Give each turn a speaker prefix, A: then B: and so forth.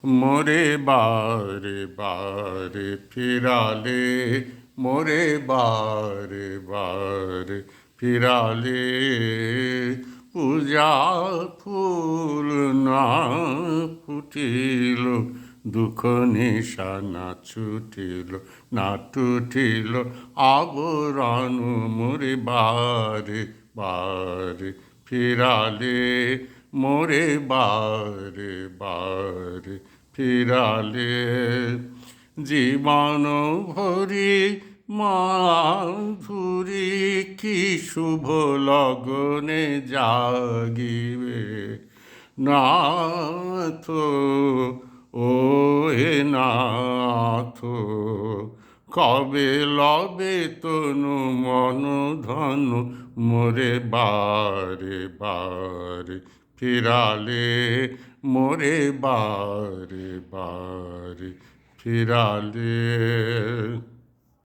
A: মোরে বারে বারে ফিরালে, মোরে বারে বারে ফিরালে, পূজা ফুল না ফুটিল, দুঃখ নিশানা ছুটিল না টুটিল, আবরণ মোরে বারে বারে ফিরালে, মোরে বারে বারে ফিরালে। জীবন ভরি মাধুরী কি শুভ লগনে জাগিবে, নাথ ও হে নাথ, কবে লবে তনু মন ধনু, মোরে বারে বারে ফিরালে, মোরে বারে বারে ফিরালে।